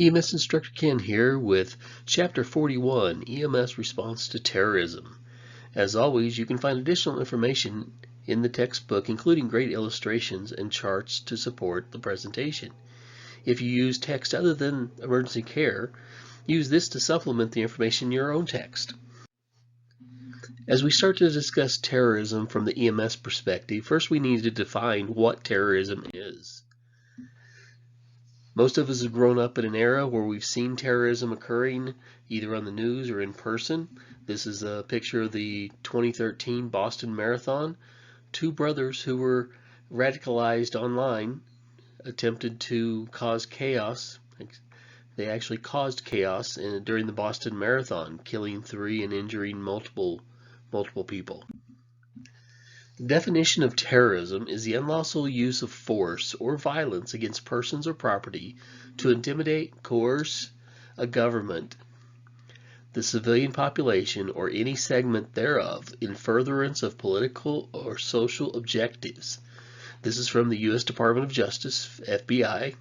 EMS Instructor Ken here with Chapter 41, EMS Response to Terrorism. As always, you can find additional information in the textbook, including great illustrations and charts to support the presentation. If you use text other than emergency care, use this to supplement the information in your own text. As we start to discuss terrorism from the EMS perspective, first we need to define what terrorism is. Most of us have grown up in an era where we've seen terrorism occurring either on the news or in person. This is a picture of the 2013 Boston Marathon. Two brothers who were radicalized online attempted to cause chaos. They actually caused chaos during the Boston Marathon, killing 3 and injuring multiple people. The definition of terrorism is the unlawful use of force or violence against persons or property to intimidate, coerce a government, the civilian population, or any segment thereof in furtherance of political or social objectives. This is from the U.S. Department of Justice, FBI.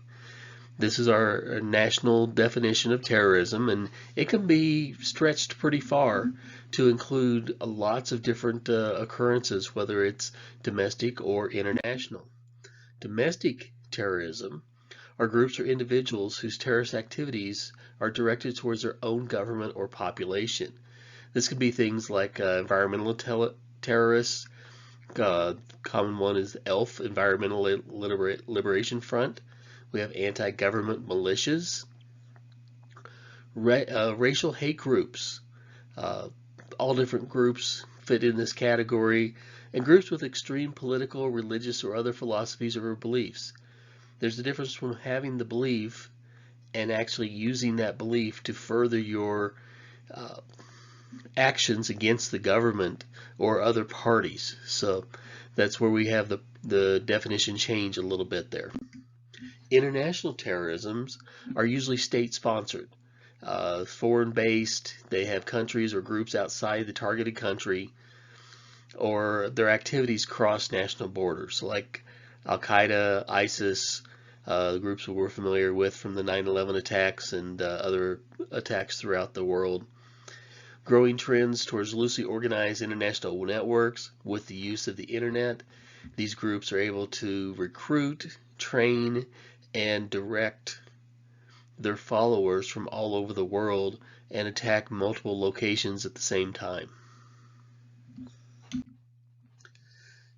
This is our national definition of terrorism, and it can be stretched pretty far to include lots of different occurrences, whether it's domestic or international. Domestic terrorism are groups or individuals whose terrorist activities are directed towards their own government or population. This could be things like environmental terrorists. Common one is ELF, Environmental Liberation Front. We have anti-government militias, racial hate groups. All different groups fit in this category, and groups with extreme political, religious, or other philosophies or beliefs. There's a difference from having the belief and actually using that belief to further your actions against the government or other parties. So that's where we have the definition change a little bit there. International terrorisms are usually state-sponsored, foreign-based. They have countries or groups outside the targeted country, or their activities cross national borders, like Al-Qaeda, ISIS, groups that we're familiar with from the 9/11 attacks and other attacks throughout the world. Growing trends towards loosely organized international networks with the use of the internet. These groups are able to recruit, train, and direct their followers from all over the world and attack multiple locations at the same time.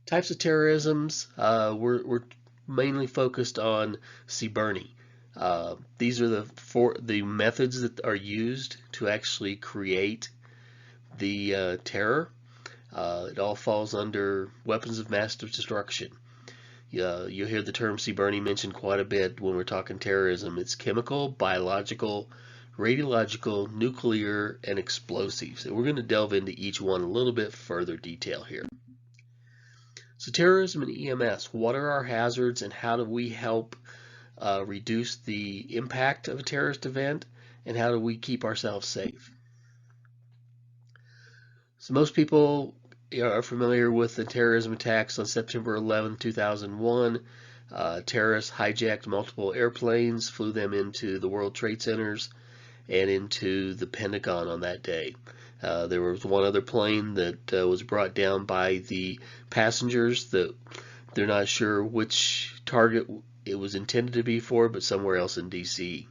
Types of terrorisms, we're mainly focused on CBRNE. These are the methods that are used to actually create the terror. It all falls under weapons of mass destruction. You'll hear the term CBRNE mentioned quite a bit when we're talking terrorism. It's chemical, biological, radiological, nuclear, and explosives. And we're going to delve into each one a little bit further detail here. So terrorism and EMS, what are our hazards and how do we help reduce the impact of a terrorist event, and how do we keep ourselves safe? So most people are familiar with the terrorism attacks on September 11, 2001. Terrorists hijacked multiple airplanes, flew them into the World Trade Centers and into the Pentagon on that day. There was one other plane that was brought down by the passengers that they're not sure which target it was intended to be for, but somewhere else in DC.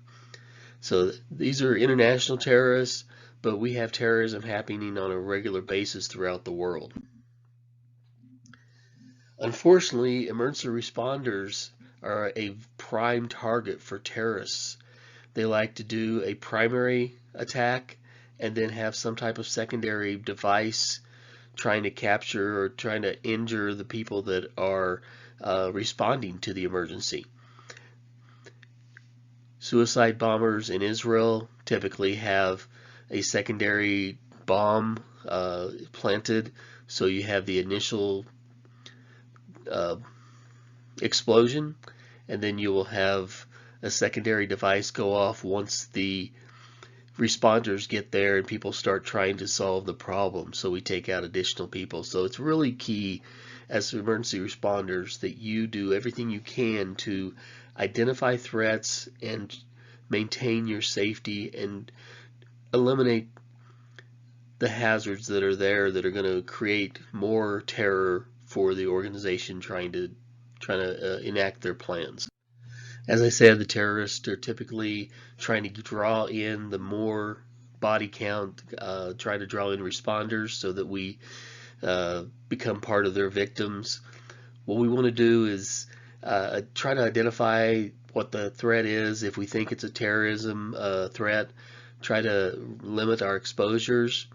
So these are international terrorists, but we have terrorism happening on a regular basis throughout the world. Unfortunately, emergency responders are a prime target for terrorists. They like to do a primary attack and then have some type of secondary device trying to capture or trying to injure the people that are responding to the emergency. Suicide bombers in Israel typically have a secondary bomb planted, so you have the initial explosion, and then you will have a secondary device go off once the responders get there and people start trying to solve the problem, so we take out additional people. So it's really key as emergency responders that you do everything you can to identify threats and maintain your safety and eliminate the hazards that are there that are going to create more terror for the organization trying to enact their plans. As I said, the terrorists are typically trying to draw in the more body count, try to draw in responders so that we become part of their victims. What we want to do is try to identify what the threat is. If we think it's a terrorism threat, try to limit our exposures.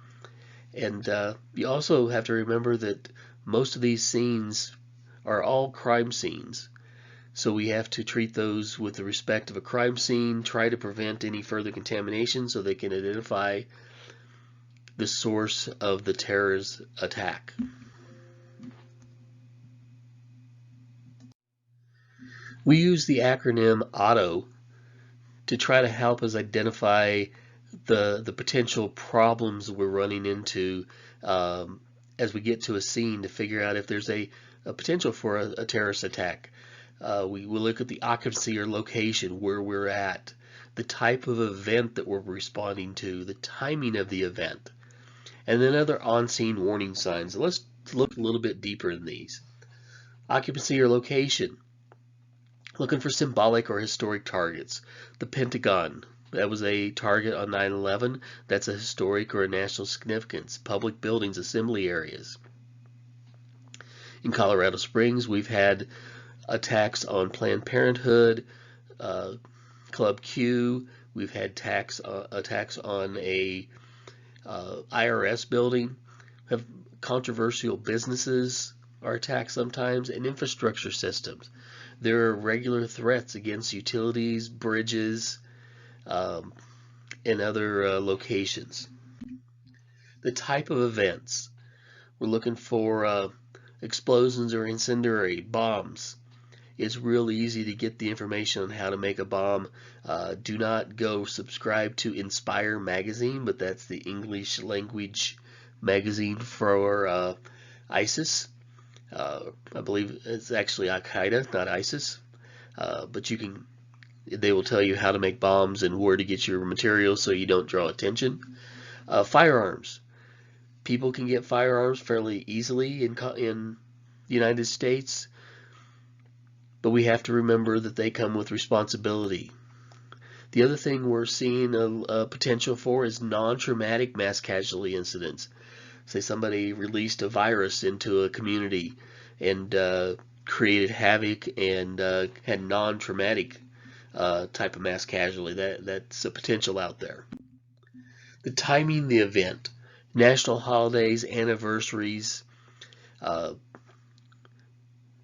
And you also have to remember that most of these scenes are all crime scenes. So we have to treat those with the respect of a crime scene, try to prevent any further contamination so they can identify the source of the terrorist attack. We use the acronym AUTO to try to help us identify the potential problems we're running into as we get to a scene to figure out if there's a potential for a terrorist attack. We will look at the occupancy or location, where we're at, the type of event that we're responding to, the timing of the event, and then other on-scene warning signs. Let's look a little bit deeper in these. Occupancy or location. Looking for symbolic or historic targets. The Pentagon, that was a target on 9/11. That's a historic or a national significance. Public buildings, assembly areas. In Colorado Springs, we've had attacks on Planned Parenthood, Club Q. We've had attacks on a IRS building. We have controversial businesses are attacked sometimes, and infrastructure systems. There are regular threats against utilities, bridges, and other locations. The type of events. We're looking for explosions or incendiary bombs. It's real easy to get the information on how to make a bomb. Do not go subscribe to Inspire magazine, but that's the English language magazine for ISIS. I believe it's actually Al-Qaeda, not ISIS. But they will tell you how to make bombs and where to get your materials so you don't draw attention. Firearms. People can get firearms fairly easily in the United States, but we have to remember that they come with responsibility. The other thing we're seeing a potential for is non-traumatic mass casualty incidents. Say somebody released a virus into a community and created havoc and had non-traumatic type of mass casualty. That's a potential out there. The timing, the event, national holidays, anniversaries.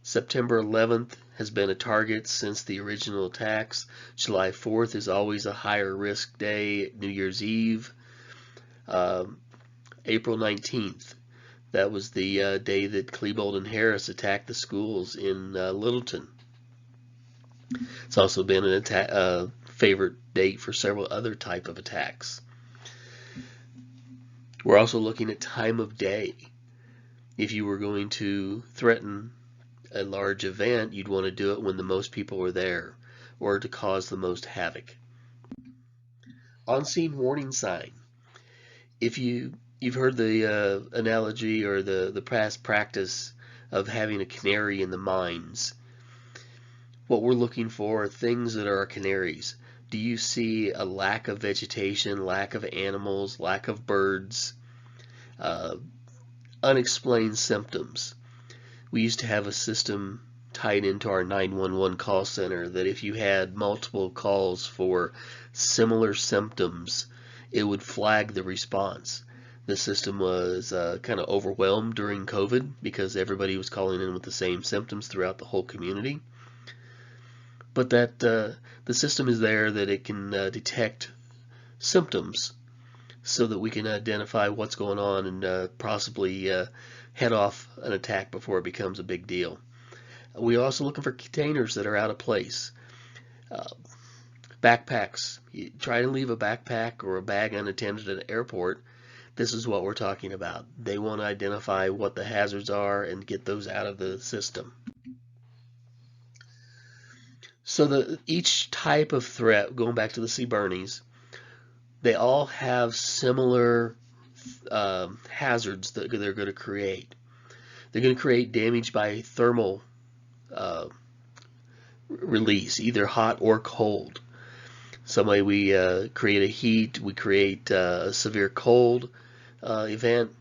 September 11th has been a target since the original attacks. July 4th is always a higher risk day. New Year's Eve. April 19th, that was the day that Klebold and Harris attacked the schools in Littleton. It's also been an favorite date for several other type of attacks. We're also looking at time of day. If you were going to threaten a large event, you'd want to do it when the most people are there or to cause the most havoc. On-scene warning sign. If you've heard the analogy or the past practice of having a canary in the mines. What we're looking for are things that are canaries. Do you see a lack of vegetation, lack of animals, lack of birds, unexplained symptoms? We used to have a system tied into our 911 call center that if you had multiple calls for similar symptoms, it would flag the response. The system was kind of overwhelmed during COVID because everybody was calling in with the same symptoms throughout the whole community. But that the system is there that it can detect symptoms so that we can identify what's going on and possibly head off an attack before it becomes a big deal. We're also looking for containers that are out of place. Backpacks. You try to leave a backpack or a bag unattended at an airport. This is what we're talking about. They want to identify what the hazards are and get those out of the system. So each type of threat, going back to the CBRNEs, they all have similar hazards that they're going to create. They're going to create damage by thermal uh, release, either hot or cold. Some way we create a heat, we create a severe cold event,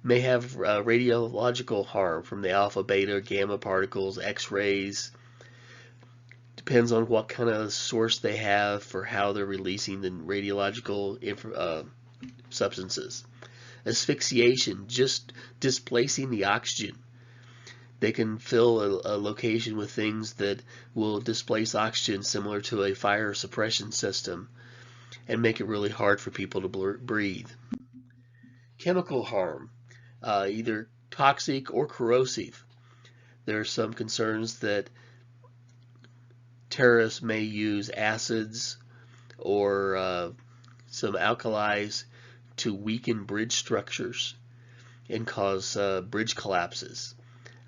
may have radiological harm from the alpha, beta, gamma particles, X-rays. Depends on what kind of source they have for how they're releasing the radiological substances. Asphyxiation, just displacing the oxygen. They can fill a location with things that will displace oxygen, similar to a fire suppression system, and make it really hard for people to breathe. Chemical harm, either toxic or corrosive. There are some concerns that terrorists may use acids or some alkalis to weaken bridge structures and cause bridge collapses.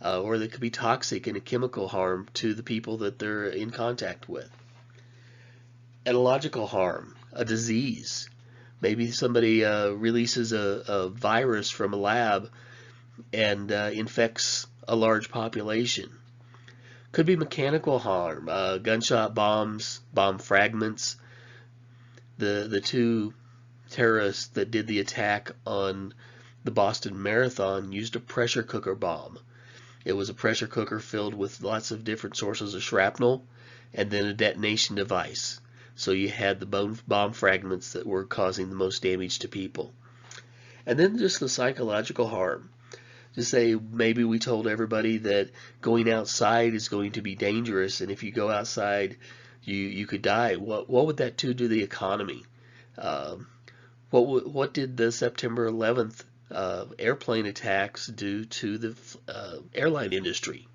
Or they could be toxic and a chemical harm to the people that they're in contact with. Etological harm, a disease. Maybe somebody releases a virus from a lab and infects a large population. Could be mechanical harm, gunshot bombs, bomb fragments. The two terrorists that did the attack on the Boston Marathon used a pressure cooker bomb. It was a pressure cooker filled with lots of different sources of shrapnel and then a detonation device. So you had the bomb fragments that were causing the most damage to people. And then just the psychological harm. To say maybe we told everybody that going outside is going to be dangerous, and if you go outside you could die. What would that do to the economy? What did the September 11th airplane attacks do to the airline industry?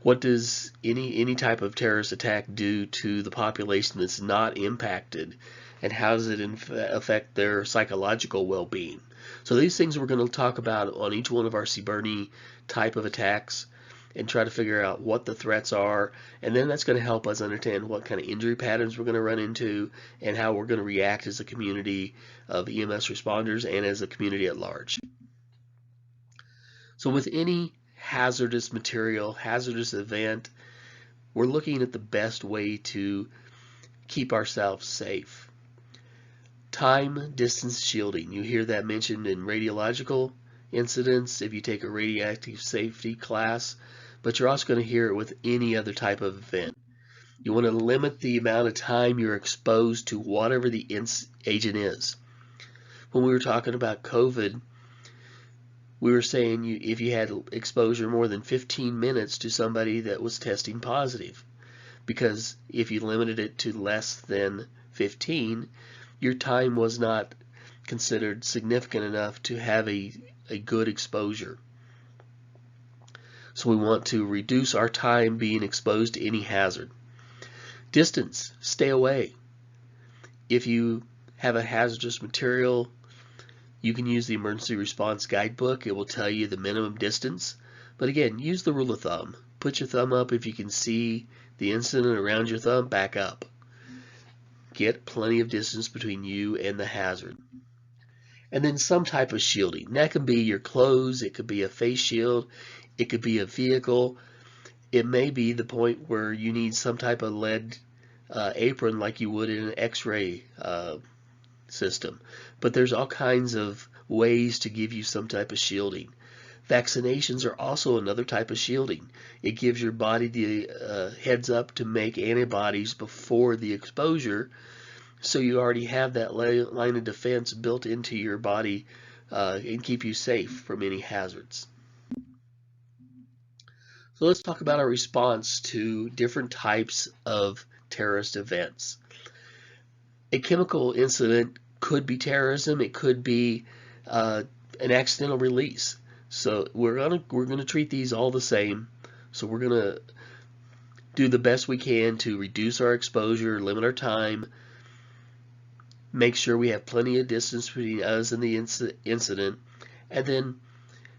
What does any type of terrorist attack do to the population that's not impacted, and how does it affect their psychological well-being? So these things we're going to talk about on each one of our CBRNE type of attacks and try to figure out what the threats are, and then that's going to help us understand what kind of injury patterns we're going to run into and how we're going to react as a community of EMS responders and as a community at large. So with any hazardous material, hazardous event, we're looking at the best way to keep ourselves safe. Time, distance shielding. You hear that mentioned in radiological incidents if you take a radioactive safety class, but you're also going to hear it with any other type of event. You want to limit the amount of time you're exposed to whatever the agent is. When we were talking about COVID, we were saying if you had exposure more than 15 minutes to somebody that was testing positive, because if you limited it to less than 15, your time was not considered significant enough to have a good exposure. So we want to reduce our time being exposed to any hazard. Distance, stay away. If you have a hazardous material, you can use the emergency response guidebook. It will tell you the minimum distance. But again, use the rule of thumb. Put your thumb up if you can see the incident around your thumb, back up. Get plenty of distance between you and the hazard. And then some type of shielding. That can be your clothes, it could be a face shield, it could be a vehicle. It may be the point where you need some type of lead apron like you would in an X-ray system. But there's all kinds of ways to give you some type of shielding. Vaccinations are also another type of shielding. It gives your body the heads up to make antibodies before the exposure, so you already have that line of defense built into your body and keep you safe from any hazards. So let's talk about our response to different types of terrorist events. A chemical incident could be terrorism. It could be an accidental release. So we're gonna treat these all the same. So we're gonna do the best we can to reduce our exposure, limit our time, make sure we have plenty of distance between us and the incident, and then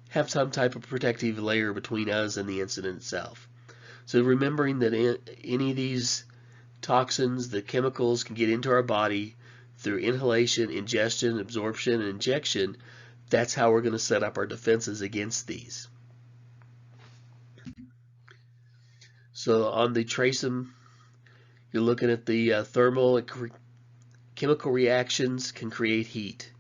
have some type of protective layer between us and the incident itself. So remembering that any of these toxins, the chemicals, can get into our body through inhalation, ingestion, absorption, and injection. That's how we're going to set up our defenses against these. So on the TRACEM, you're looking at the thermal and chemical reactions can create heat.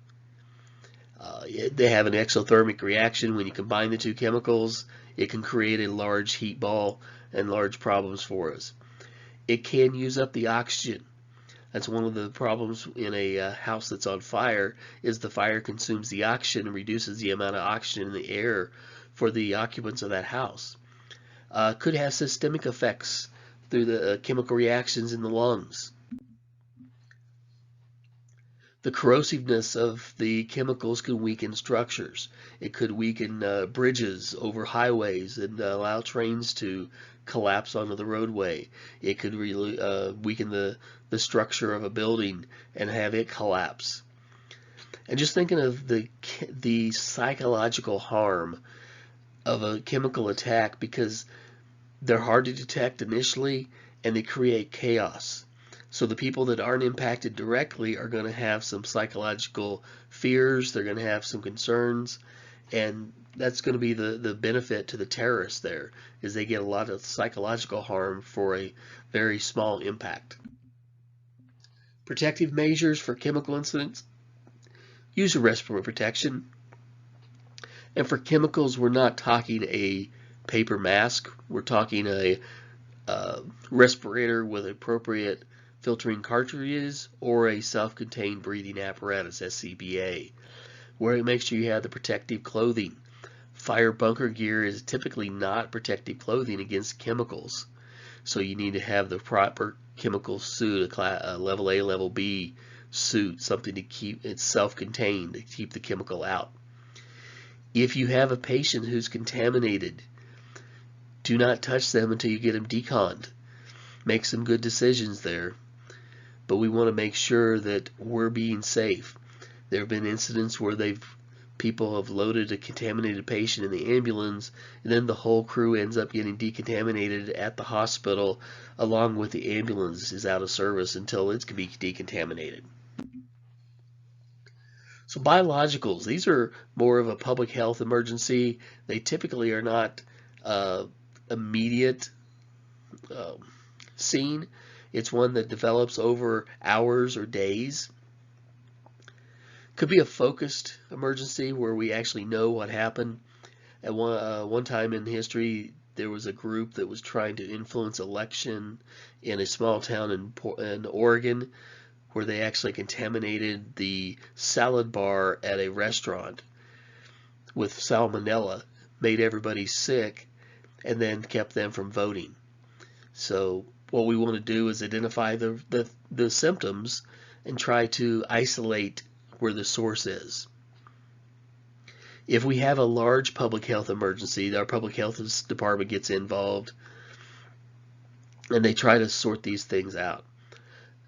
They have an exothermic reaction. When you combine the two chemicals, it can create a large heat ball and large problems for us. It can use up the oxygen. That's one of the problems in a house that's on fire, is the fire consumes the oxygen and reduces the amount of oxygen in the air for the occupants of that house. Could have systemic effects through the chemical reactions in the lungs. The corrosiveness of the chemicals can weaken structures. It could weaken bridges over highways and allow trains to collapse onto the roadway. It could really weaken the structure of a building and have it collapse. And just thinking of the psychological harm of a chemical attack, because they're hard to detect initially and they create chaos. So the people that aren't impacted directly are going to have some psychological fears, they're going to have some concerns, and that's going to be the benefit to the terrorists there, is they get a lot of psychological harm for a very small impact. Protective measures for chemical incidents: use a respiratory protection. And for chemicals, we're not talking a paper mask, we're talking a respirator with appropriate filtering cartridges or a self-contained breathing apparatus, SCBA, where you make sure you have the protective clothing. Fire bunker gear is typically not protective clothing against chemicals, so you need to have the proper chemical suit, a level A, level B suit, something to keep it self-contained, to keep the chemical out. If you have a patient who's contaminated, do not touch them until you get them deconned. Make some good decisions there, but we want to make sure that we're being safe. There have been incidents where people have loaded a contaminated patient in the ambulance, and then the whole crew ends up getting decontaminated at the hospital, along with the ambulance is out of service until it can be decontaminated. So biologicals, these are more of a public health emergency. They typically are not immediate scene. It's one that develops over hours or days. Could be a focused emergency where we actually know what happened. At one time in history, there was a group that was trying to influence election in a small town in Oregon, where they actually contaminated the salad bar at a restaurant with salmonella, made everybody sick, and then kept them from voting. So what we want to do is identify the symptoms and try to isolate where the source is. If we have a large public health emergency, our public health department gets involved and they try to sort these things out.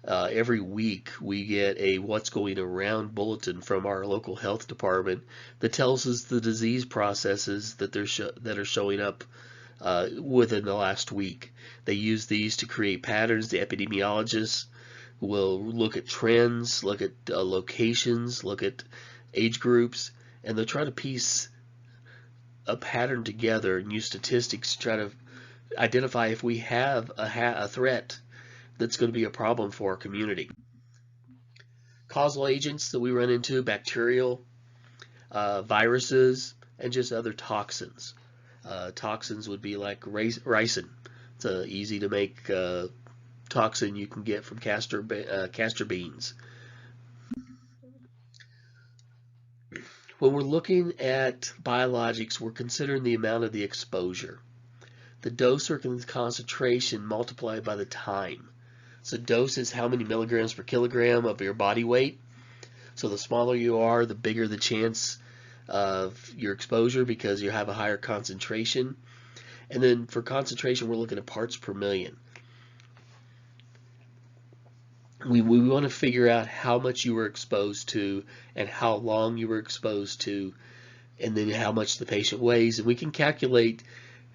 Every week we get a what's going around bulletin from our local health department that tells us the disease processes that are showing up within the last week. They use these to create patterns. The epidemiologists will look at trends, look at locations, look at age groups, and they'll try to piece a pattern together and use statistics to try to identify if we have a threat that's going to be a problem for our community. Causal agents that we run into: bacterial, viruses, and just other toxins. Toxins would be like ricin. It's an easy to make toxin you can get from castor beans. When we're looking at biologics, we're considering the amount of the exposure. The dose or concentration multiplied by the time. So dose is how many milligrams per kilogram of your body weight. So the smaller you are, the bigger the chance of your exposure because you have a higher concentration. And then for concentration, we're looking at parts per million. We want to figure out how much you were exposed to and how long you were exposed to, and then how much the patient weighs, and we can calculate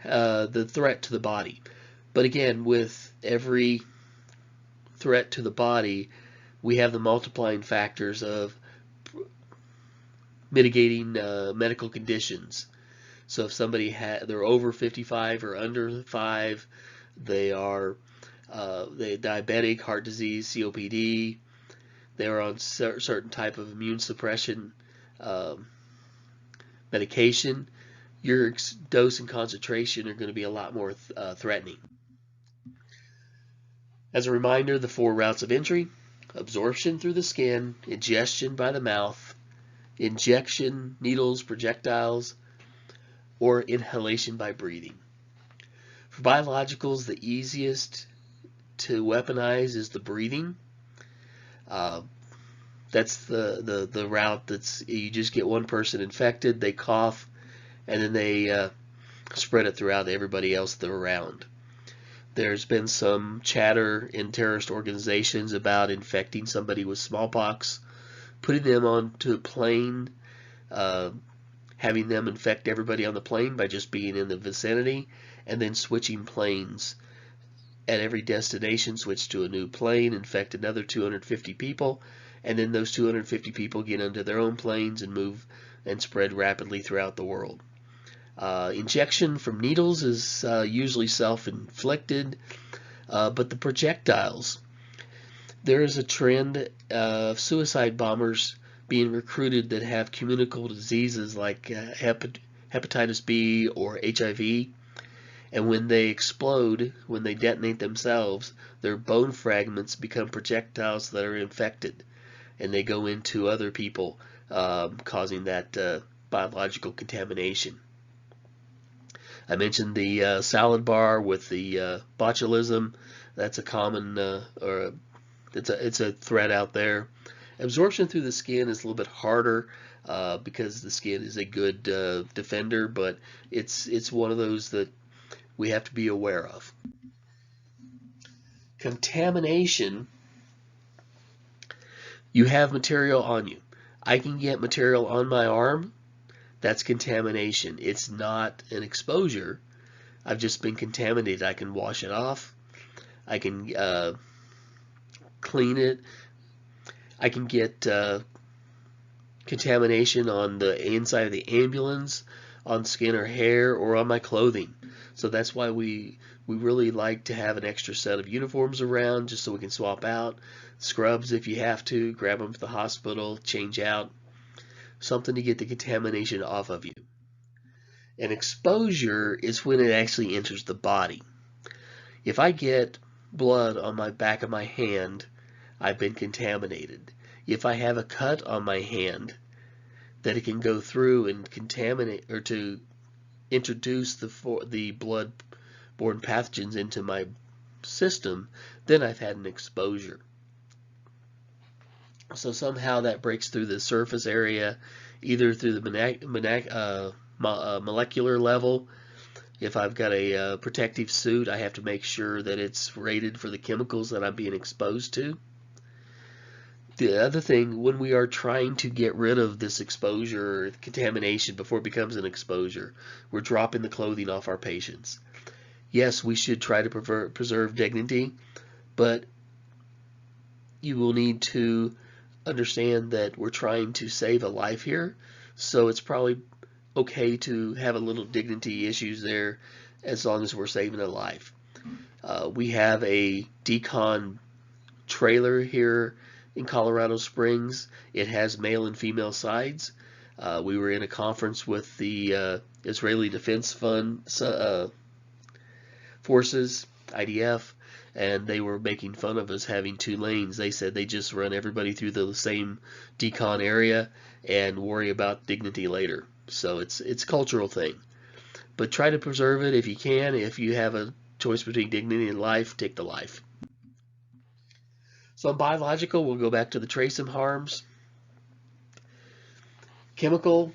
the threat to the body. But again, with every threat to the body, we have the multiplying factors of mitigating medical conditions. So if somebody they're over 55 or under 5, they are they diabetic, heart disease, COPD, they're on certain type of immune suppression medication, your dose and concentration are going to be a lot more threatening. As a reminder, the 4 routes of entry: absorption through the skin, ingestion by the mouth, injection, needles, projectiles, or inhalation by breathing. For biologicals, the easiest to weaponize is the breathing. That's the route that's, you just get one person infected, they cough, and then they spread it throughout everybody else they're around. There's been some chatter in terrorist organizations about infecting somebody with smallpox, putting them onto a plane, having them infect everybody on the plane by just being in the vicinity, and then switching planes. At every destination, switch to a new plane, infect another 250 people, and then those 250 people get onto their own planes and move and spread rapidly throughout the world. Injection from needles is usually self-inflicted, but the projectiles, there is a trend of suicide bombers being recruited that have communicable diseases like hepatitis B or HIV, and when they explode, when they detonate themselves, their bone fragments become projectiles that are infected, and they go into other people, causing that biological contamination. I mentioned the salad bar with the botulism. That's a common, it's a threat out there. Absorption through the skin is a little bit harder because the skin is a good defender, but it's one of those that we have to be aware of. Contamination, you have material on you. I can get material on my arm. That's contamination. It's not an exposure. I've just been contaminated. I can wash it off. I can clean it. I can get contamination on the inside of the ambulance, on skin or hair, or on my clothing. So that's why we really like to have an extra set of uniforms around, just so we can swap out. Scrubs if you have to, grab them to the hospital, change out. Something to get the contamination off of you. An exposure is when it actually enters the body. If I get blood on my back of my hand, I've been contaminated. If I have a cut on my hand that it can go through and contaminate, or to introduce the blood-borne pathogens into my system, then I've had an exposure. So somehow that breaks through the surface area, either through the molecular level. If I've got a protective suit, I have to make sure that it's rated for the chemicals that I'm being exposed to. The other thing, when we are trying to get rid of this exposure or contamination before it becomes an exposure, we're dropping the clothing off our patients. Yes, we should try to preserve dignity, but you will need to understand that we're trying to save a life here, so it's probably okay to have a little dignity issues there as long as we're saving a life. We have a decon trailer here in Colorado Springs. It has male and female sides. We were in a conference with the Israeli Defense Fund Forces, IDF, and they were making fun of us having 2 lanes. They said they just run everybody through the same decon area and worry about dignity later. So it's a cultural thing. But try to preserve it if you can. If you have a choice between dignity and life, take the life. So in biological, we'll go back to the TRACEM harms. Chemical,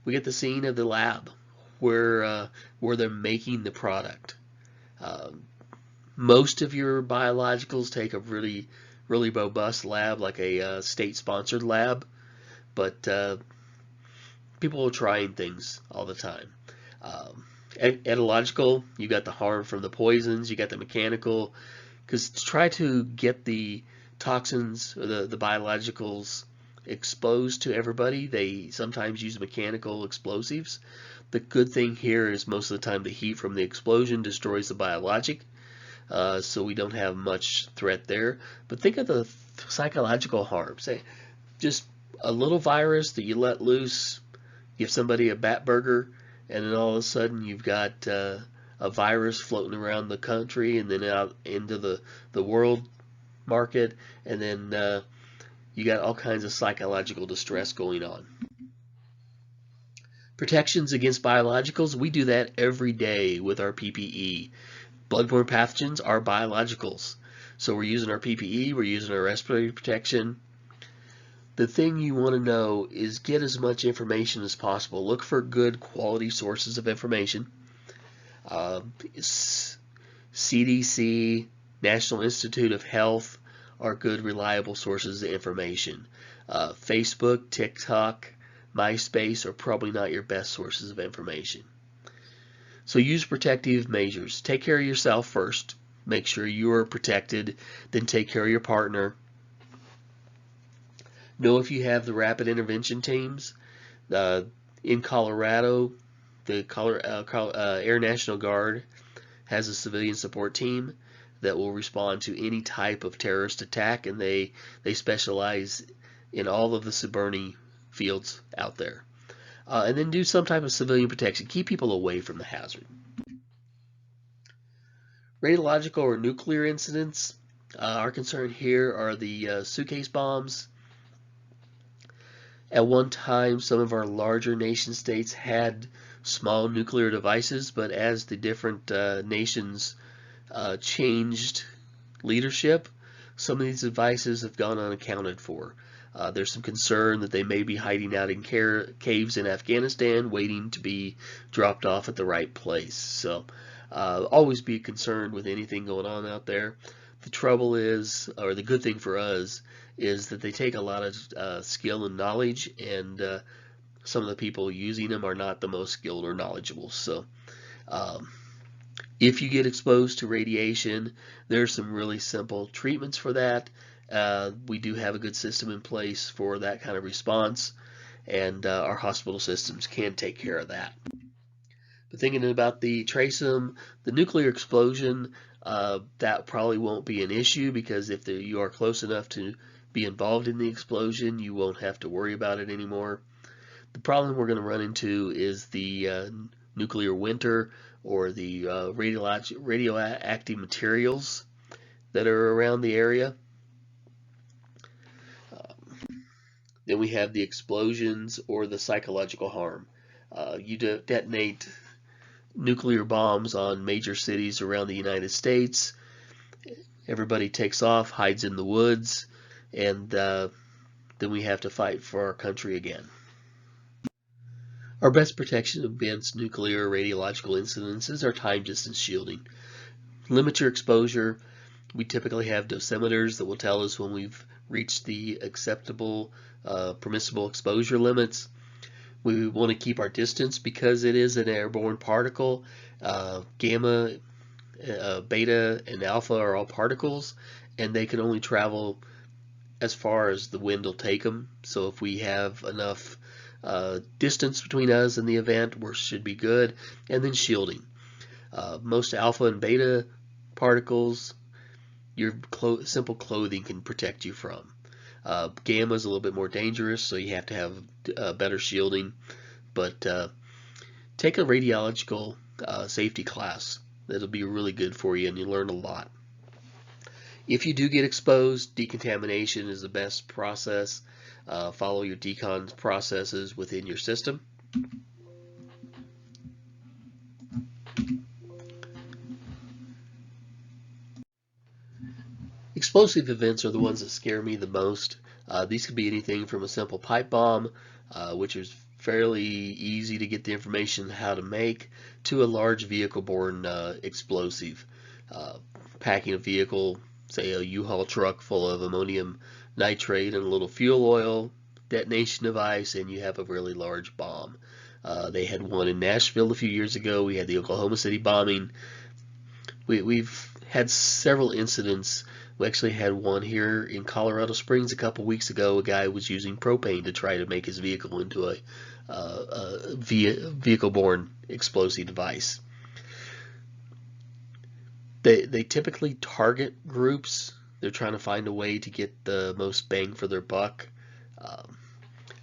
we get the scene of the lab where they're making the product. Most of your biologicals take a really robust lab, like a state-sponsored lab, but people are trying things all the time. Etological, you got the harm from the poisons, you got the mechanical, because to try to get the toxins or the biologicals exposed to everybody, they sometimes use mechanical explosives. The good thing here is most of the time the heat from the explosion destroys the biologic, so we don't have much threat there. But think of the psychological harm. Say, just a little virus that you let loose, give somebody a bat burger, and then all of a sudden you've got a virus floating around the country and then out into the world market, and then you got all kinds of psychological distress going on. Protections against biologicals, we do that every day with our PPE. Bloodborne pathogens are biologicals. So we're using our PPE, we're using our respiratory protection. The thing you want to know is get as much information as possible. Look for good quality sources of information. CDC, National Institute of Health are good, reliable sources of information. Facebook, TikTok, MySpace are probably not your best sources of information. So use protective measures. Take care of yourself first. Make sure you are protected. Then take care of your partner. Know if you have the rapid intervention teams. In Colorado, the Air National Guard has a civilian support team that will respond to any type of terrorist attack, and they specialize in all of the subburning fields out there. And then do some type of civilian protection. Keep people away from the hazard. Radiological or nuclear incidents. Our concern here are the suitcase bombs. At one time, some of our larger nation states had small nuclear devices, but as the different nations changed leadership, some of these devices have gone unaccounted for. There's some concern that they may be hiding out in caves in Afghanistan, waiting to be dropped off at the right place. So always be concerned with anything going on out there. The trouble is, or the good thing for us, is that they take a lot of skill and knowledge, and some of the people using them are not the most skilled or knowledgeable. So if you get exposed to radiation, there's some really simple treatments for that. We do have a good system in place for that kind of response, and our hospital systems can take care of that. But thinking about the TRACEM, the nuclear explosion, that probably won't be an issue, because if you are close enough to be involved in the explosion, you won't have to worry about it anymore. The problem we're going to run into is the nuclear winter, or the radioactive materials that are around the area. Then we have the explosions or the psychological harm. You detonate nuclear bombs on major cities around the United States. Everybody takes off, hides in the woods, and then we have to fight for our country again. Our best protection against nuclear or radiological incidences are time-distance shielding. Limit your exposure. We typically have dosimeters that will tell us when we've reached the acceptable, permissible exposure limits. We want to keep our distance because it is an airborne particle. Gamma, beta, and alpha are all particles, and they can only travel as far as the wind will take them. So if we have enough distance between us and the event, we should be good. And then shielding. Most alpha and beta particles, your simple clothing can protect you from. Gamma is a little bit more dangerous, so you have to have better shielding. But take a radiological safety class. That'll be really good for you, and you learn a lot. If you do get exposed, decontamination is the best process. Follow your decon processes within your system. Explosive events are the ones that scare me the most. These could be anything from a simple pipe bomb, which is fairly easy to get the information how to make, to a large vehicle-borne explosive. Packing a vehicle, say a U-Haul truck full of ammonium nitrate and a little fuel oil, detonation device, and you have a really large bomb. They had one in Nashville a few years ago. We had the Oklahoma City bombing. We've had several incidents. We actually had one here in Colorado Springs a couple weeks ago. A guy was using propane to try to make his vehicle into a vehicle-borne explosive device. They typically target groups. They're trying to find a way to get the most bang for their buck.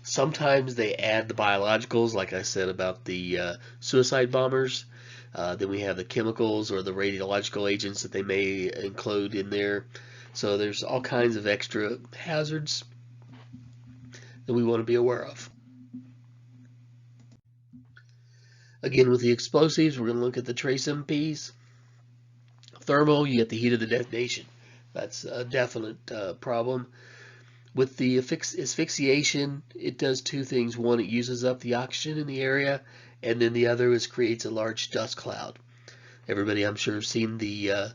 Sometimes they add the biologicals, like I said about the suicide bombers. Then we have the chemicals or the radiological agents that they may include in there. So there's all kinds of extra hazards that we want to be aware of. Again, with the explosives, we're going to look at the TRACEM-Ps. Thermal, you get the heat of the detonation. That's a definite problem. With the asphyxiation, it does two things. One, it uses up the oxygen in the area, and then the other is creates a large dust cloud. Everybody, I'm sure, has seen the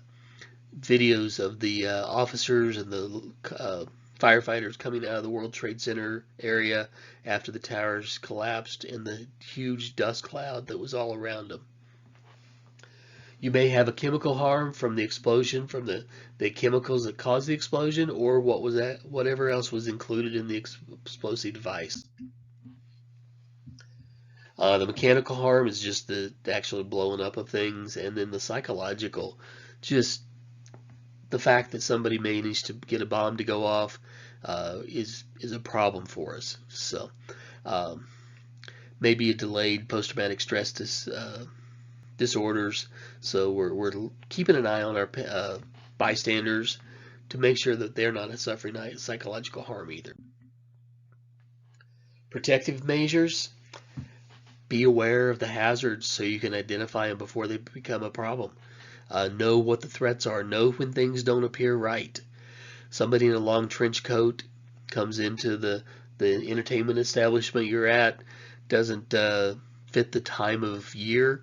videos of the officers and the firefighters coming out of the World Trade Center area after the towers collapsed and the huge dust cloud that was all around them. You may have a chemical harm from the explosion, from the chemicals that caused the explosion, or whatever else was included in the explosive device. The mechanical harm is just the actual blowing up of things, and then the psychological, just the fact that somebody managed to get a bomb to go off is a problem for us. So maybe a delayed post-traumatic stress disorders. So we're keeping an eye on our bystanders to make sure that they're not suffering psychological harm either. Protective measures. Be aware of the hazards so you can identify them before they become a problem. Know what the threats are. Know when things don't appear right. Somebody in a long trench coat comes into the entertainment establishment you're at, doesn't fit the time of year.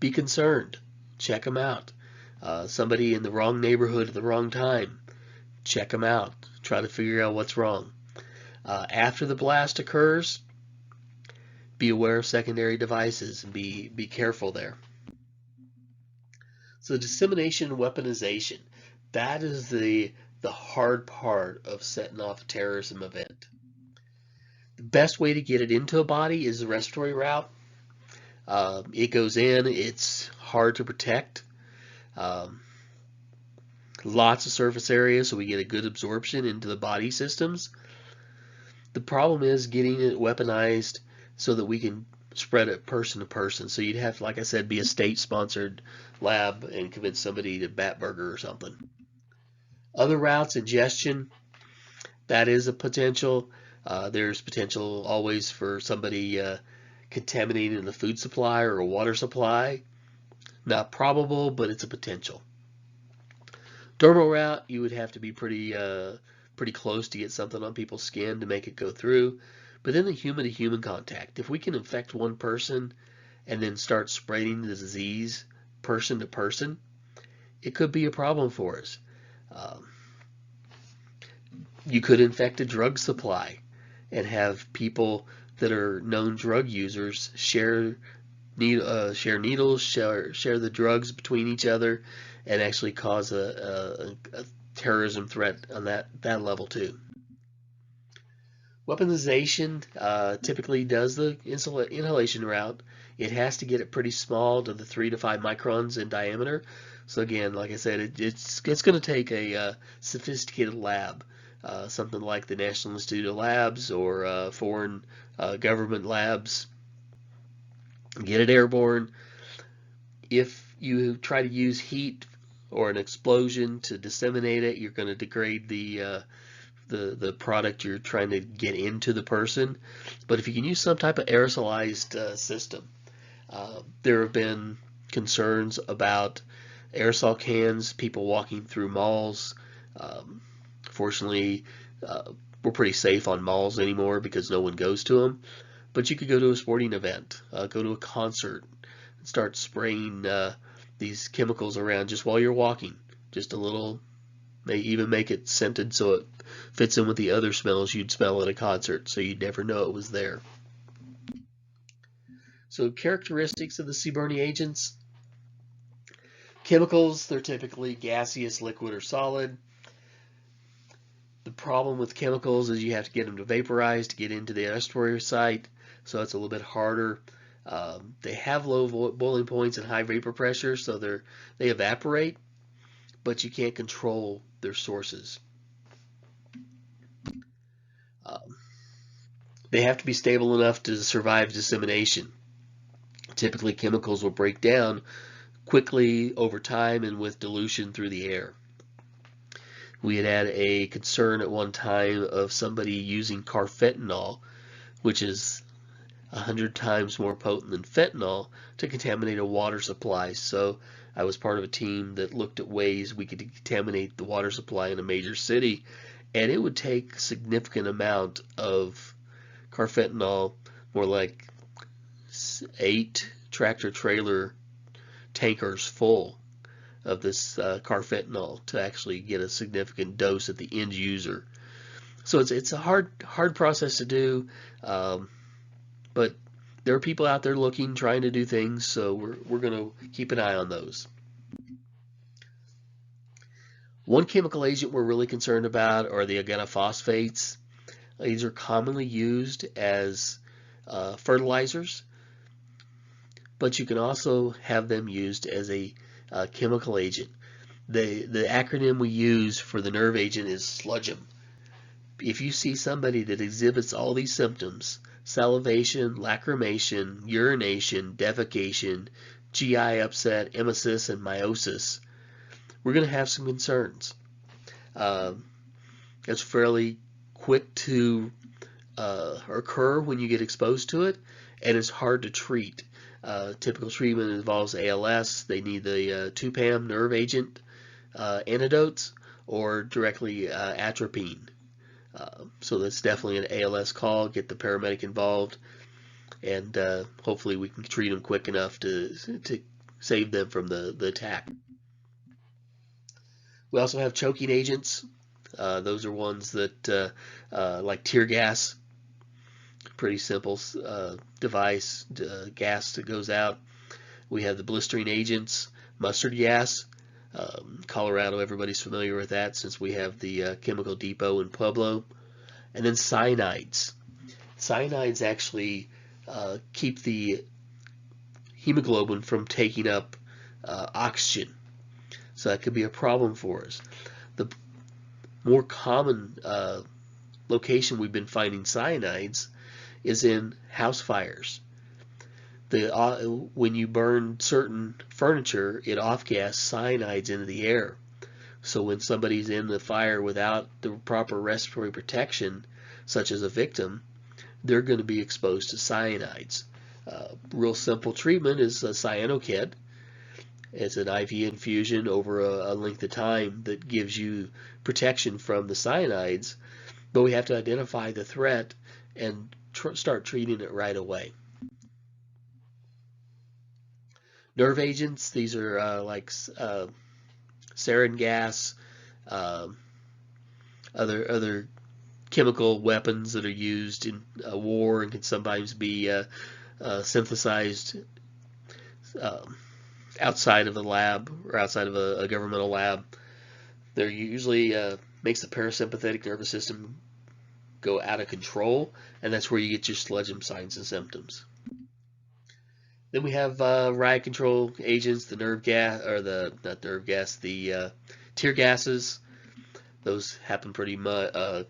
Be concerned. Check them out. Somebody in the wrong neighborhood at the wrong time. Check them out. Try to figure out what's wrong. After the blast occurs, be aware of secondary devices and be careful there. So dissemination and weaponization, that is the hard part of setting off a terrorism event. The best way to get it into a body is the respiratory route. It goes in, it's hard to protect. Lots of surface area, so we get a good absorption into the body systems. The problem is getting it weaponized so that we can spread it person to person. So you'd have to, like I said, be a state-sponsored lab and convince somebody to bat burger or something. Other routes, ingestion, that is a potential. There's potential always for somebody contaminating the food supply or a water supply. Not probable, but it's a potential. Dermal route, you would have to be pretty close to get something on people's skin to make it go through. But then the human-to-human contact, if we can infect one person and then start spreading the disease person to person, it could be a problem for us. You could infect a drug supply and have people that are known drug users share needles, share the drugs between each other, and actually cause a terrorism threat on that level too. Weaponization typically does the inhalation route. It has to get it pretty small to the 3 to 5 microns in diameter. So again, like I said, it's going to take a sophisticated lab, something like the National Institute of Labs or foreign government labs. Get it airborne. If you try to use heat or an explosion to disseminate it, you're going to degrade the product you're trying to get into the person. But if you can use some type of aerosolized system, there have been concerns about aerosol cans, people walking through malls. Fortunately, we're pretty safe on malls anymore because no one goes to them. But you could go to a sporting event, go to a concert, and start spraying these chemicals around just while you're walking. Just a little, may even make it scented so it fits in with the other smells you'd smell at a concert, so you'd never know it was there. So characteristics of the sea-burning agents. Chemicals, they're typically gaseous, liquid, or solid. The problem with chemicals is you have to get them to vaporize to get into the estuary site, so it's a little bit harder. They have low boiling points and high vapor pressure, so they evaporate, but you can't control their sources. They have to be stable enough to survive dissemination. Typically, chemicals will break down quickly over time and with dilution through the air. We had a concern at one time of somebody using carfentanil, which is 100 times more potent than fentanyl, to contaminate a water supply. So I was part of a team that looked at ways we could contaminate the water supply in a major city, and it would take a significant amount of carfentanil, more like 8 tractor trailer tankers full of this carfentanil to actually get a significant dose at the end user. So it's a hard process to do, but there are people out there looking, trying to do things, so we're going to keep an eye on those. One chemical agent we're really concerned about are the organophosphates. These are commonly used as fertilizers, but you can also have them used as a chemical agent. The acronym we use for the nerve agent is SLUDGEM. If you see somebody that exhibits all these symptoms, salivation, lacrimation, urination, defecation, GI upset, emesis, and meiosis, we're going to have some concerns. It's fairly quick to occur when you get exposed to it, and it's hard to treat. Typical treatment involves ALS. They need the 2-PAM nerve agent antidotes or directly atropine. So that's definitely an ALS call. Get the paramedic involved, and hopefully we can treat them quick enough to save them from the attack. We also have choking agents. Those are ones that like tear gas. Pretty simple device, gas that goes out. We have the blistering agents, mustard gas. Colorado, everybody's familiar with that since we have the chemical depot in Pueblo. And then cyanides. Cyanides actually keep the hemoglobin from taking up oxygen. So that could be a problem for us. The more common location we've been finding cyanides is in house fires. When you burn certain furniture, it off-gas cyanides into the air. So when somebody's in the fire without the proper respiratory protection, such as a victim, they're going to be exposed to cyanides. Real simple treatment is a cyanoKen. It's an IV infusion over a length of time that gives you protection from the cyanides, but we have to identify the threat and start treating it right away. Nerve agents, these are like sarin gas, other chemical weapons that are used in war and can sometimes be synthesized outside of the lab or outside of a governmental lab. They're usually makes the parasympathetic nervous system go out of control, and that's where you get your SLUDGEM signs and symptoms. Then we have riot control agents, the nerve gas, or not nerve gas, the tear gases. Those happen pretty much.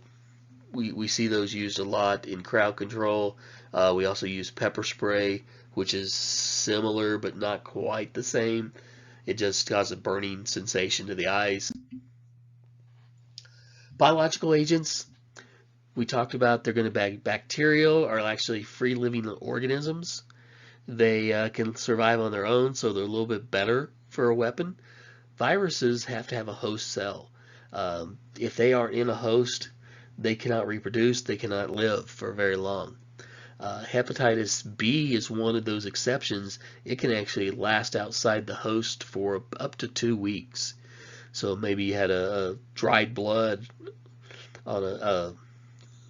We see those used a lot in crowd control. We also use pepper spray, which is similar but not quite the same. It just causes a burning sensation to the eyes. Biological agents, we talked about they're going to be bacterial or actually free-living organisms. They can survive on their own, so they're a little bit better for a weapon. Viruses have to have a host cell. If they aren't in a host, they cannot reproduce, they cannot live for very long. Hepatitis B is one of those exceptions. It can actually last outside the host for up to 2 weeks. So maybe you had a dried blood on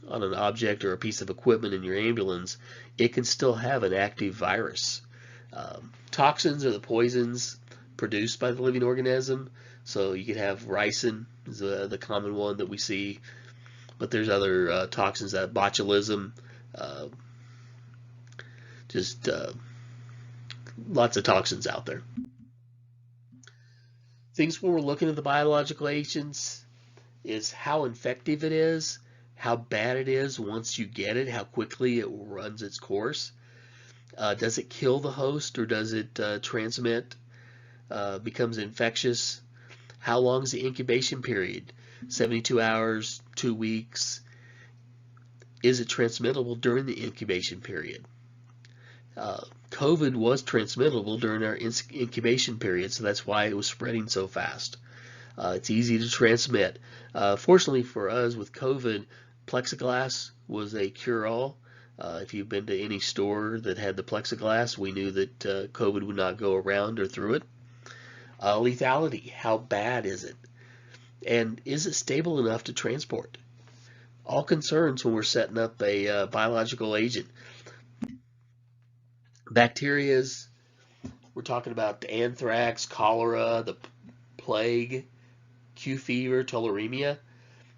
on an object or a piece of equipment in your ambulance, it can still have an active virus. Toxins are the poisons produced by the living organism. So you could have ricin is the common one that we see, but there's other toxins, that botulism, uh, just lots of toxins out there. Things when we're looking at the biological agents is how effective it is, how bad it is once you get it, how quickly it runs its course. Does it kill the host, or does it transmit, becomes infectious? How long is the incubation period? 72 hours, 2 weeks? Is it transmittable during the incubation period? COVID was transmittable during our incubation period, so that's why it was spreading so fast. It's easy to transmit. Fortunately for us with COVID, plexiglass was a cure-all. If you've been to any store that had the plexiglass, we knew that COVID would not go around or through it. Lethality, how bad is it? And is it stable enough to transport? All concerns when we're setting up a biological agent. Bacterias, we're talking about anthrax, cholera, the plague, Q fever, tularemia.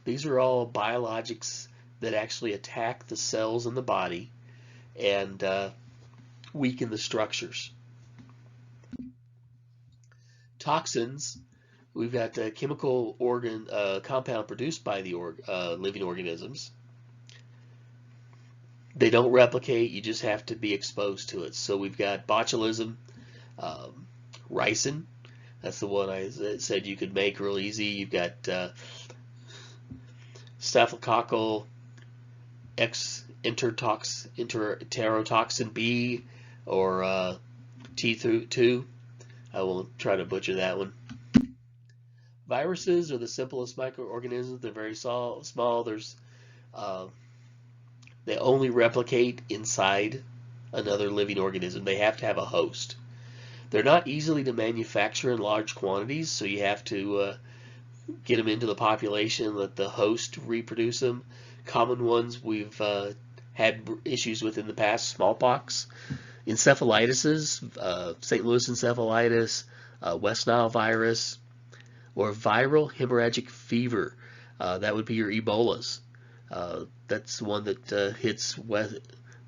These are all biologics that actually attack the cells in the body and weaken the structures. Toxins, we've got a chemical compound produced by the living organisms. They don't replicate, you just have to be exposed to it. So we've got botulism, ricin, that's the one I said you could make real easy. You've got staphylococcal TRACEM-P, or T2. I won't try to butcher that one. Viruses are the simplest microorganisms. They're very small. They only replicate inside another living organism. They have to have a host. They're not easily to manufacture in large quantities, so you have to get them into the population, let the host reproduce them. Common ones we've had issues with in the past: smallpox, encephalitis, St. Louis encephalitis, West Nile virus, or viral hemorrhagic fever. That would be your Ebolas. That's the one that hits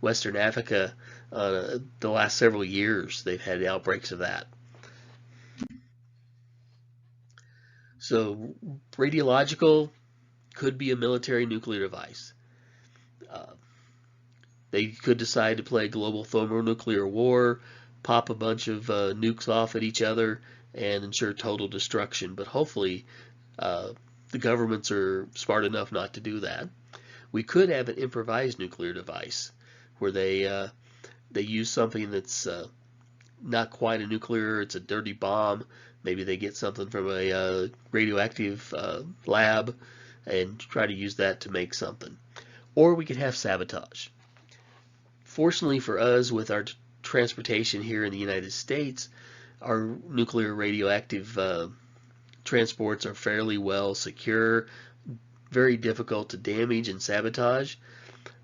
Western Africa. The last several years they've had outbreaks of that. So radiological could be a military nuclear device. They could decide to play global thermonuclear war, pop a bunch of nukes off at each other, and ensure total destruction. But hopefully the governments are smart enough not to do that. We could have an improvised nuclear device where they use something that's not quite a nuclear, it's a dirty bomb. Maybe they get something from a radioactive lab and try to use that to make something. Or we could have sabotage. Fortunately for us, with our transportation here in the United States, our nuclear radioactive transports are fairly well secure, very difficult to damage and sabotage.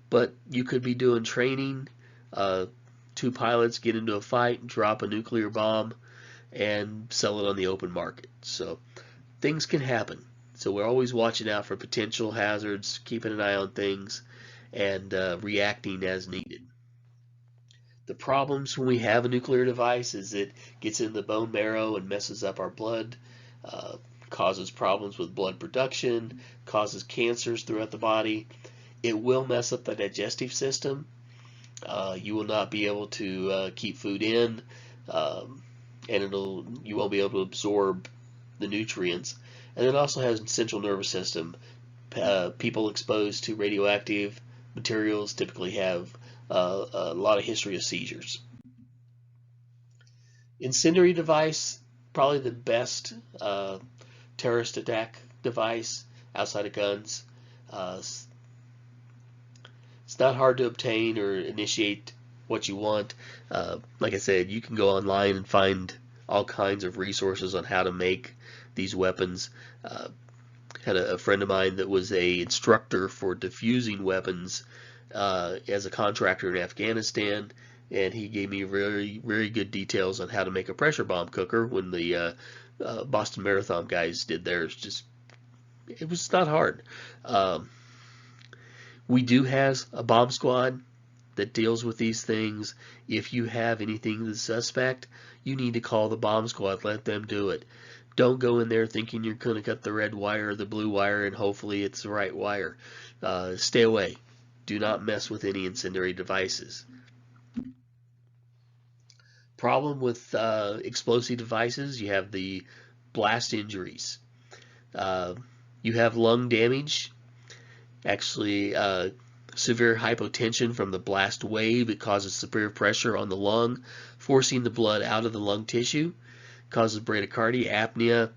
But you could be doing training, two pilots get into a fight, drop a nuclear bomb, and sell it on the open market. So things can happen. So we're always watching out for potential hazards, keeping an eye on things, and reacting as needed. The problems when we have a nuclear device is it gets in the bone marrow and messes up our blood, causes problems with blood production, causes cancers throughout the body. It will mess up the digestive system. You will not be able to keep food in, and you won't be able to absorb the nutrients. And it also has a central nervous system. People exposed to radioactive materials typically have a lot of history of seizures. Incendiary device, probably the best terrorist attack device outside of guns. It's not hard to obtain or initiate what you want. Like I said, you can go online and find all kinds of resources on how to make these weapons. Had a friend of mine that was a instructor for diffusing weapons as a contractor in Afghanistan, and he gave me very, very good details on how to make a pressure bomb cooker when the Boston Marathon guys did theirs. It was not hard. We do have a bomb squad that deals with these things. If you have anything that's suspect, you need to call the bomb squad. Let them do it. Don't go in there thinking you're going to cut the red wire or the blue wire and hopefully it's the right wire. Stay away. Do not mess with any incendiary devices. Problem with explosive devices, you have the blast injuries. You have lung damage. Actually, severe hypotension from the blast wave. It causes severe pressure on the lung, forcing the blood out of the lung tissue. Causes bradycardia, apnea.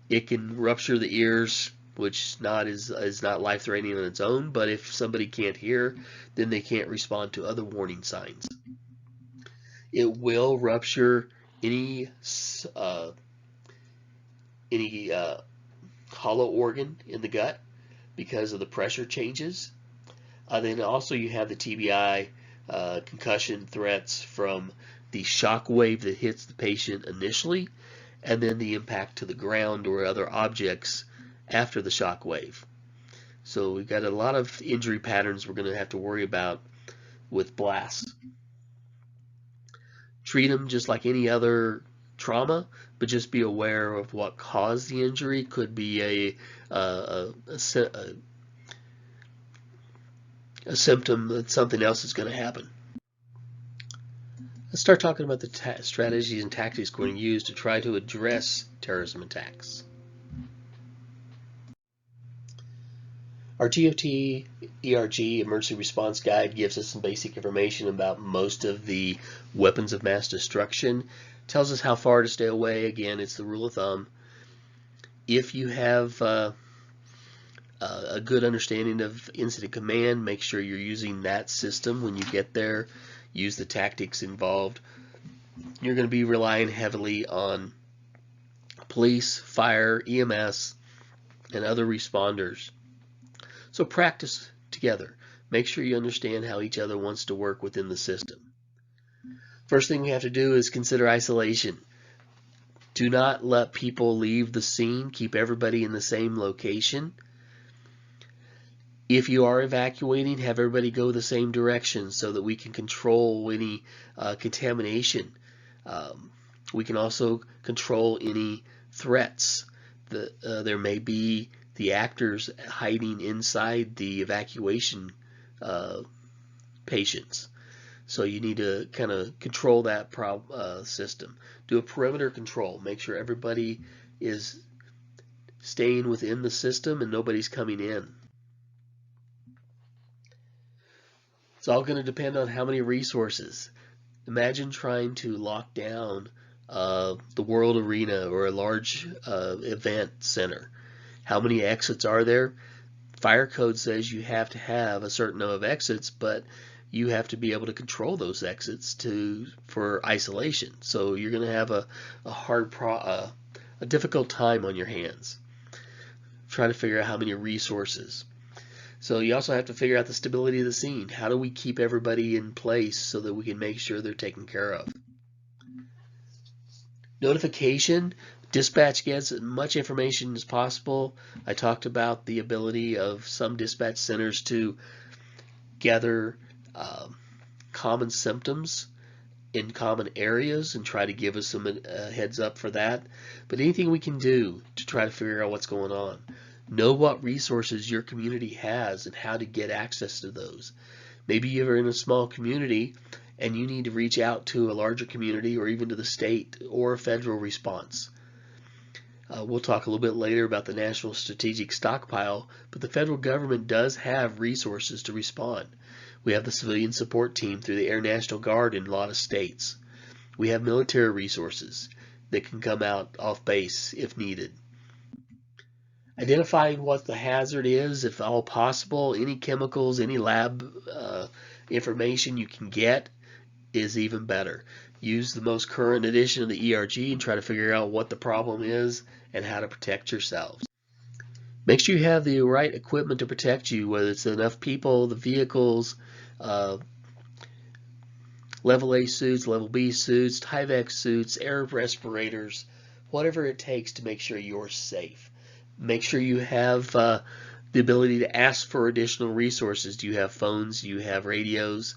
It can rupture the ears, which is not life-threatening on its own, but if somebody can't hear, then they can't respond to other warning signs. It will rupture any hollow organ in the gut because of the pressure changes. Then also you have the TBI concussion threats from the shock wave that hits the patient initially, and then the impact to the ground or other objects after the shock wave. So we've got a lot of injury patterns we're going to have to worry about with blasts. Treat them just like any other trauma, but just be aware of what caused the injury. Could be a symptom that something else is going to happen. Let's start talking about the strategies and tactics we're going to use to try to address terrorism attacks. Our GOT ERG Emergency Response Guide gives us some basic information about most of the weapons of mass destruction. Tells us how far to stay away. Again, it's the rule of thumb. If you have a good understanding of incident command, make sure you're using that system when you get there. Use the tactics involved. You're going to be relying heavily on police, fire, EMS, and other responders. So practice together. Make sure you understand how each other wants to work within the system. First thing we have to do is consider isolation. Do not let people leave the scene. Keep everybody in the same location. If you are evacuating, have everybody go the same direction so that we can control any contamination. We can also control any threats. There may be the actors hiding inside the evacuation patients. So you need to kind of control that system. Do a perimeter control. Make sure everybody is staying within the system and nobody's coming in. It's all going to depend on how many resources. Imagine trying to lock down the World Arena or a large event center. How many exits are there? Fire code says you have to have a certain number of exits, but you have to be able to control those exits for isolation. So you're going to have a difficult time on your hands. Try to figure out how many resources. So you also have to figure out the stability of the scene. How do we keep everybody in place so that we can make sure they're taken care of? Notification. Dispatch gets as much information as possible. I talked about the ability of some dispatch centers to gather common symptoms in common areas and try to give us some heads up for that. But anything we can do to try to figure out what's going on. Know what resources your community has and how to get access to those. Maybe you're in a small community and you need to reach out to a larger community or even to the state or a federal response. We'll talk a little bit later about the National Strategic Stockpile, but the federal government does have resources to respond. We have the Civilian Support Team through the Air National Guard in a lot of states. We have military resources that can come out off base if needed. Identifying what the hazard is, if all possible, any chemicals, any lab information you can get is even better. Use the most current edition of the ERG and try to figure out what the problem is and how to protect yourselves. Make sure you have the right equipment to protect you, whether it's enough people, the vehicles, uh, level A suits, level B suits, Tyvek suits, air respirators, whatever it takes to make sure you're safe. Make sure you have the ability to ask for additional resources. Do you have phones? Do you have radios?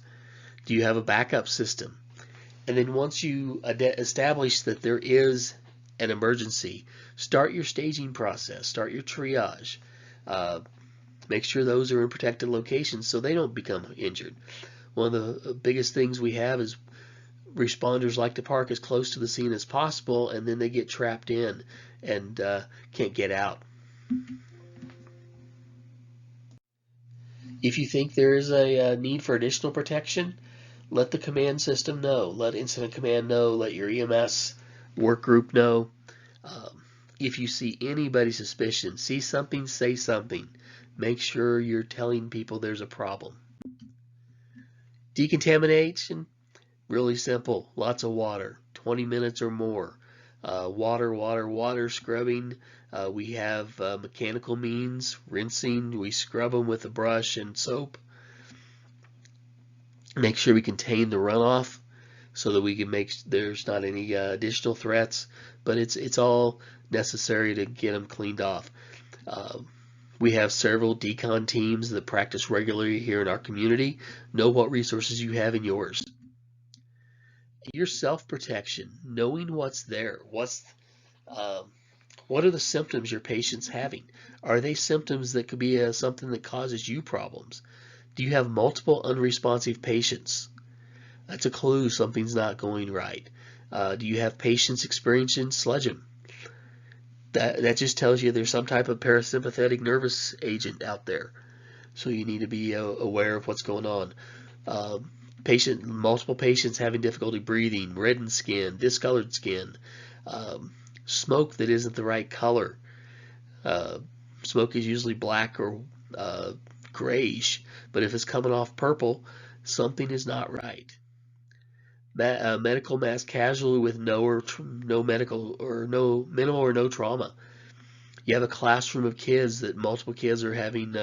Do you have a backup system? And then once you establish that there is an emergency, start your staging process, start your triage. Uh, Make sure those are in protected locations so they don't become injured. One of the biggest things we have is responders like to park as close to the scene as possible, and then they get trapped in and can't get out. If you think there is a need for additional protection, let the command system know. Let incident command know. Let your EMS work group know. If you see anybody suspicious, see something, say something. Make sure you're telling people there's a problem. Decontamination, really simple. Lots of water, 20 minutes or more. Water scrubbing. We have mechanical means, rinsing. We scrub them with a brush and soap. Make sure we contain the runoff so that we can make there's not any additional threats, but it's all necessary to get them cleaned off. We have several decon teams that practice regularly here in our community. Know what resources you have in yours. Your self-protection, knowing what's there. What are the symptoms your patient's having? Are they symptoms that could be something that causes you problems? Do you have multiple unresponsive patients? That's a clue something's not going right. Do you have patients experiencing sludging? That just tells you there's some type of parasympathetic nervous agent out there. So you need to be aware of what's going on. Multiple patients having difficulty breathing, reddened skin, discolored skin, smoke that isn't the right color. Smoke is usually black or grayish, but if it's coming off purple, something is not right. Medical mass casualty with no medical or no minimal or no trauma. You have a classroom of kids that multiple kids are having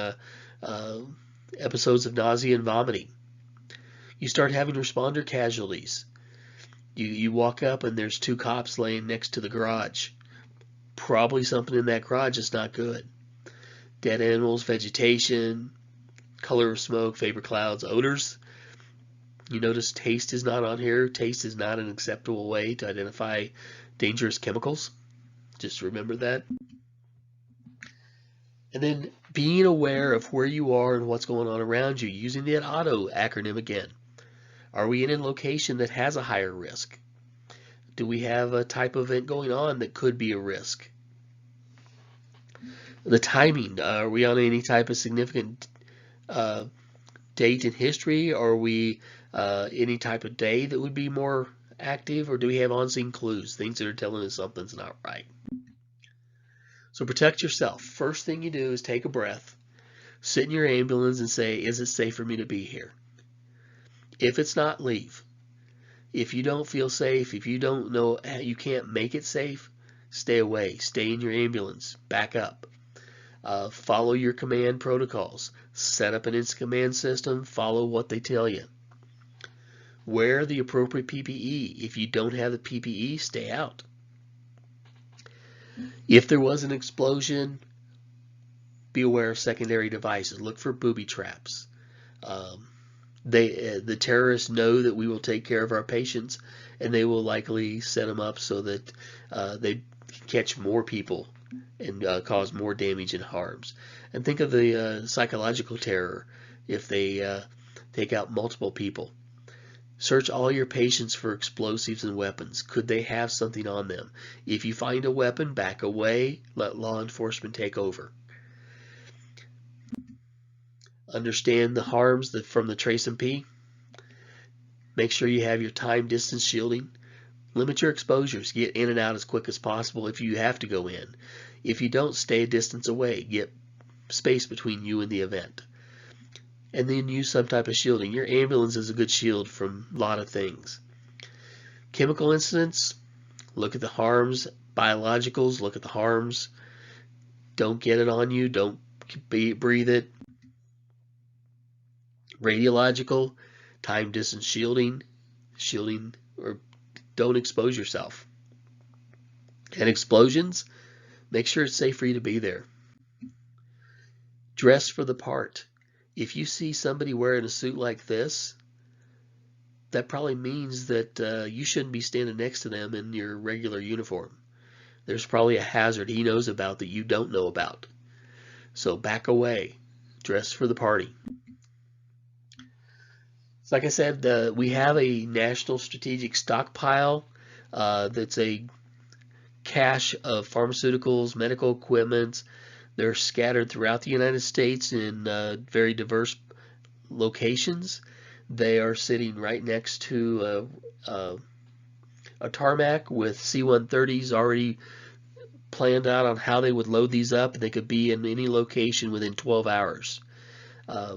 episodes of nausea and vomiting. You start having responder casualties. You walk up and there's 2 cops laying next to the garage. Probably something in that garage is not good. Dead animals, vegetation, color of smoke, vapor clouds, odors. You notice taste is not on here. Taste is not an acceptable way to identify dangerous chemicals. Just remember that. And then being aware of where you are and what's going on around you, using that AUTO acronym again. Are we in a location that has a higher risk? Do we have a type of event going on that could be a risk? The timing, are we on any type of significant date in history? Are we any type of day that would be more active? Or do we have on-scene clues, things that are telling us something's not right? So protect yourself. First thing you do is take a breath, sit in your ambulance and say, is it safe for me to be here? If it's not, leave. If you don't feel safe, if you don't know you can't make it safe, stay away. Stay in your ambulance. Back up. Follow your command protocols. Set up an instant command system. Follow what they tell you. Wear the appropriate PPE. If you don't have the PPE, stay out. If there was an explosion, be aware of secondary devices. Look for booby traps. The terrorists know that we will take care of our patients, and they will likely set them up so that they catch more people and cause more damage and harms. And think of the psychological terror if they take out multiple people. Search all your patients for explosives and weapons. Could they have something on them? If you find a weapon, back away. Let law enforcement take over. Understand the harms from the TRACEM-P. Make sure you have your time distance shielding. Limit your exposures. Get in and out as quick as possible if you have to go in. If you don't, stay a distance away. Get space between you and the event. And then use some type of shielding. Your ambulance is a good shield from a lot of things. Chemical incidents, look at the harms. Biologicals, look at the harms. Don't get it on you. Don't breathe it. Radiological, time distance shielding, or don't expose yourself. And explosions, make sure it's safe for you to be there. Dress for the part. If you see somebody wearing a suit like this, that probably means that you shouldn't be standing next to them in your regular uniform. There's probably a hazard he knows about that you don't know about. So back away. Dress for the party. So like I said, we have a national strategic stockpile that's a cache of pharmaceuticals, medical equipment. They're scattered throughout the United States in very diverse locations. They are sitting right next to a tarmac with C-130s already planned out on how they would load these up, and they could be in any location within 12 hours.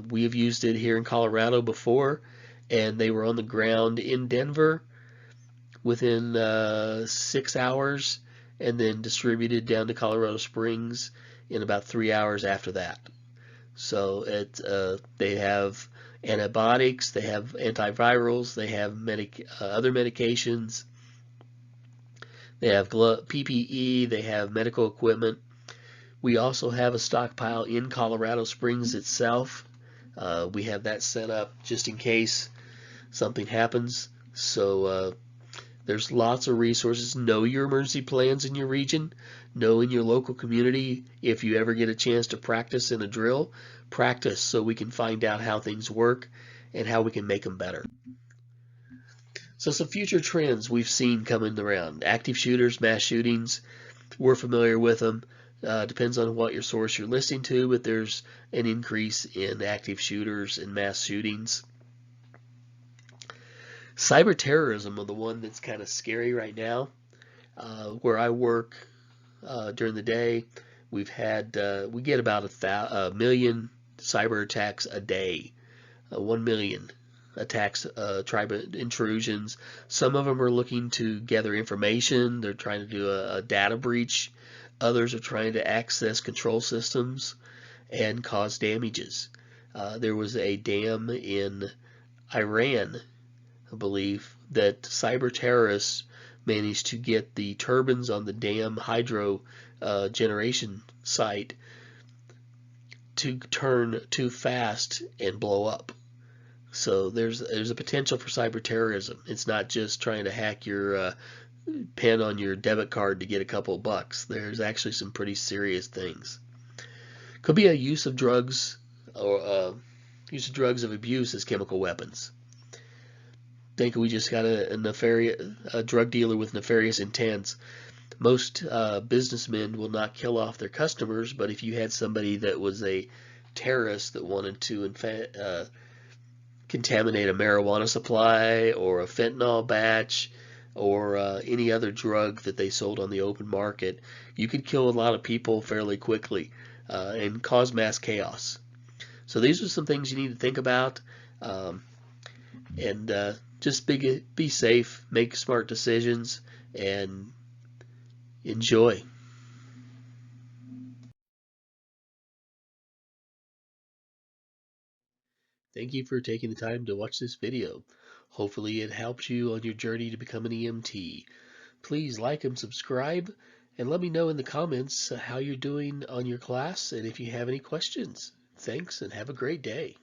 We have used it here in Colorado before, and they were on the ground in Denver within 6 hours, and then distributed down to Colorado Springs in about 3 hours after that. So they have antibiotics, they have antivirals, they have other medications, they have PPE, they have medical equipment. We also have a stockpile in Colorado Springs itself. We have that set up just in case something happens. So there's lots of resources. Know your emergency plans in your region. Know in your local community. If you ever get a chance to practice in a drill, practice so we can find out how things work and how we can make them better. So some future trends we've seen coming around. Active shooters, mass shootings. We're familiar with them. Depends on what your source you're listening to, but there's an increase in active shooters and mass shootings. Cyber terrorism are the one that's kind of scary right now. Where I work during the day, we get about a million cyber attacks a day. 1 million attacks, tribal intrusions. Some of them are looking to gather information. They're trying to do a data breach. Others are trying to access control systems and cause damages. There was a dam in Iran, I believe, that cyber terrorists managed to get the turbines on the dam hydro generation site to turn too fast and blow up. So there's a potential for cyber terrorism. It's not just trying to hack your pen on your debit card to get a couple of bucks. There's actually some pretty serious things. Could be a use of drugs or use of drugs of abuse as chemical weapons. Think we just got a drug dealer with nefarious intents. Most businessmen will not kill off their customers, but if you had somebody that was a terrorist that wanted to contaminate a marijuana supply or a fentanyl batch or any other drug that they sold on the open market, you could kill a lot of people fairly quickly and cause mass chaos. So these are some things you need to think about, and just be safe, make smart decisions, and enjoy. Thank you for taking the time to watch this video. Hopefully it helps you on your journey to become an EMT. Please like and subscribe, and let me know in the comments how you're doing on your class and if you have any questions. Thanks, and have a great day.